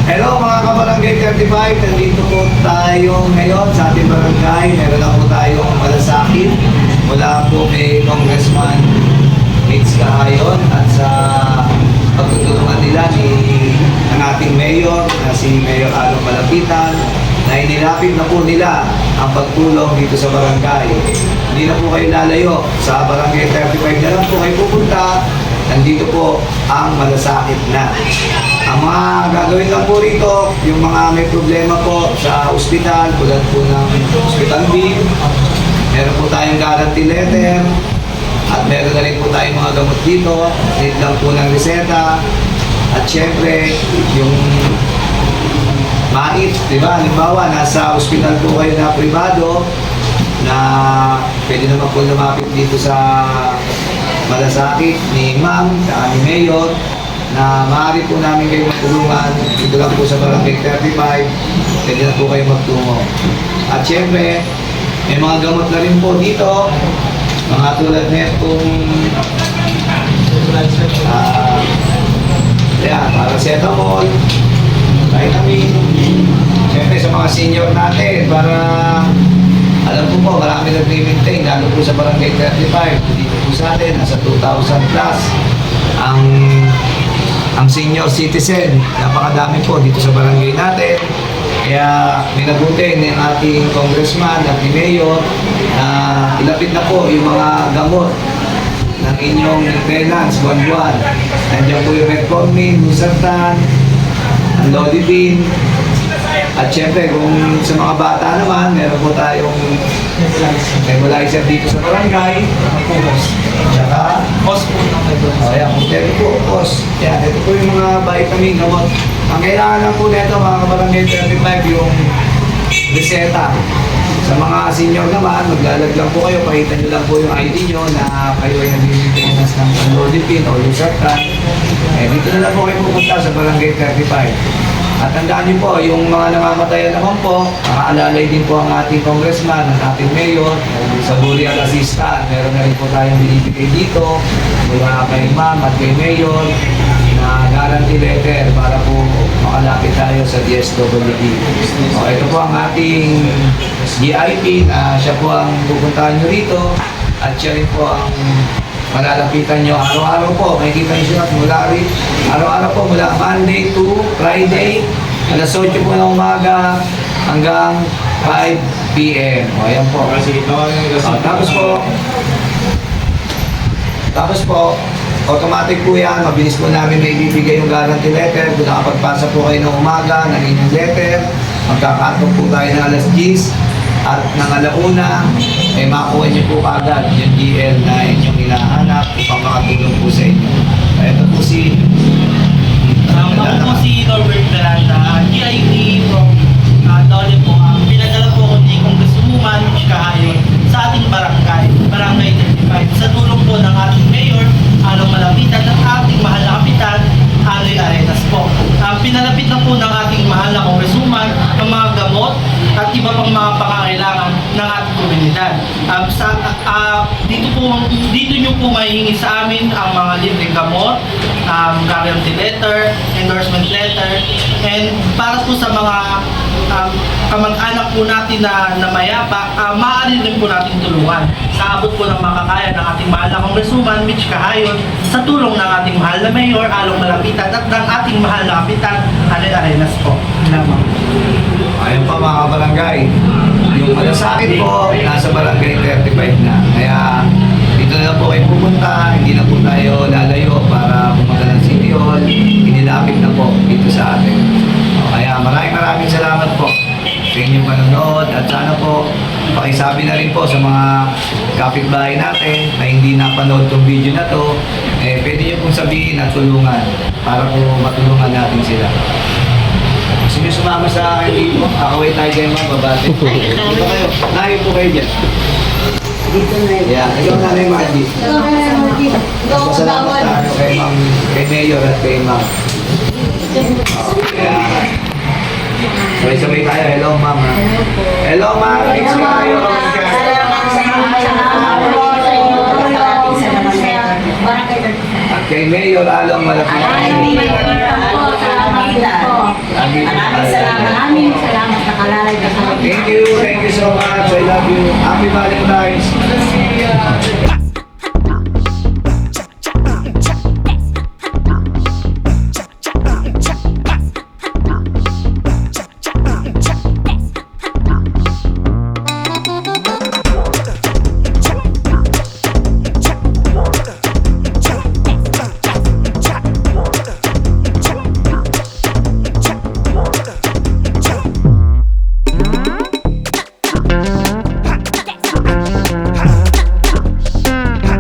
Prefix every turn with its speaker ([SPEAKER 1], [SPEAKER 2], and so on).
[SPEAKER 1] Hello mga kabarangay 35, nandito po tayo ngayon sa ating barangay. Meron na po tayong malasakit mula po kay Congressman Mitch Kahayon at sa pagtutulungan nila ng ating mayor na si Mayor Along Malapitan na inilapit na po nila ang pagtulong dito sa barangay. Hindi na po kayo lalayo sa barangay 35 na lang po kayo pupunta. Nandito po ang malasakit na. Ang mga gagawin lang po rito, yung mga may problema po sa ospital, tulad po ng hospital bill, meron po tayong guarantee letter, at meron na rin po tayong mga gamot dito, need lang po ng reseta, at syempre, yung mait, di ba? Halimbawa, nasa ospital po kayo na privado, na pwede naman po lumapit dito sa malasakit ni Ma'am, ni Mayor, na maaari po namin kayo magtulungan. Dito lang po sa Barangay 35, pwede na po kayo magtungo. At syempre, may mga gamot na rin po dito, mga tulad na itong paracetamol, vitamin, syempre sa mga senior natin, para alam ko po, marami nag-maintain, lalo po sa Barangay 35, dito po sa atin, nasa 2,000 plus ang senior citizen. Napakadami po dito sa barangay natin. Kaya minabuti ng ating congressman at ni mayor na ilapit na po yung mga gamot ng inyong maintenance buwan-buwan. Nandiyan po yung metformin, losartan, ang lodipine. At syempre, kung sa mga bata naman, meron po tayong nebulizer dito sa barangay. Tsaka, POS po ng nebulizer. Ayan, ito po, POS. Yan, ito po yung mga vitamin gamot. Ang kailangan lang po nito, mga kabarangay 35, yung reseta. Sa mga senior naman, maglalag lang po kayo, pakita nyo lang po yung ID nyo na kayo ay nag-maintenance ng lodipine o losartan. Dito na lang po kayo pupunta sa barangay 35. At tandaan niyo po, yung mga namamatayan naman po, nakaalalay din po ang ating congressman, ang ating mayor, sa burial assistant. Meron na rin po tayong binibigay dito mula kay ma'am at kay mayor na guarantee letter para po makalapit tayo sa DSWD. Ito po ang ating GIP na siya po ang pupuntahan nyo rito at siya rin po ang malalapitan nyo araw-araw po. Makikita nyo siya mula rin. Araw-araw po mula Monday to Friday. Alas 8 po ng umaga hanggang 5 p.m. Ayan po. Tapos po, automatic po yan. Mabilis po namin may ibibigay yung guarantee letter. Kung nakapagpasa po kayo ng umaga ng inyong letter, magkakatong po tayo ng alas 10. At ng alauna, ay makuha niyo po agad yung DL na inyong hinahanap upang makatulong po sa inyo. Ito po si
[SPEAKER 2] ako po si Norbert Miranda, GIP from Dole po. Pinadala po ko ni Congresswoman Mitch Kahayon sa ating Barangay 35. Sa tulong po ng ating Mayor, Along Malapitan, at ating mahal na kapitan, Aloy Arenas po. Pinalapit na po ng ating mahal na Congresswoman ang mga gamot at iba pang mga pangangailangan ng ating komunidad. Dito nyo po mahihingi sa amin ang mga libreng gamot, guarantee letter, endorsement letter, and para po sa mga kamag-anak po natin na mayapa, maaari rin po natin tulungan. Sa abot po ng makakaya ng ating mahal na Congresswoman Mitch Kahayon sa tulong ng ating mahal na Mayor Along Malapitan at ng ating mahal na kapitan Aloy Arenas po. Salamat.
[SPEAKER 1] ayun pa mga kabarangay. Yung malasakit po, nasa barangay 35 na. Kaya dito na lang po kayo pupunta. Hindi na po tayo lalayo para pumunta ng City Hall. Inilapit na po dito sa atin. Kaya maraming salamat po sa inyong panonood at sana po pakisabi na rin po sa mga kapitbahay natin na hindi napanood tong video na to, pwede nyo pong sabihin at tulungan para po matulungan natin sila. Gusto nyo sumama sa akin dito, kakaway tayo kayo mga babate. Dito kayo, nahin po kayo dyan.
[SPEAKER 3] Dito na yun.
[SPEAKER 1] Yeah, ikaw Nanay Margie. Masalamat tayo kay Mayor at kay Ma'am. Sabay-sabay tayo. Hello, Ma'am. Hello, Ma'am. It's kayo. At kay Mayor Along Malapitan.
[SPEAKER 3] Maraming salamat nakalalay ka sa
[SPEAKER 1] Thank you so much. I love you. Happy Valentine's.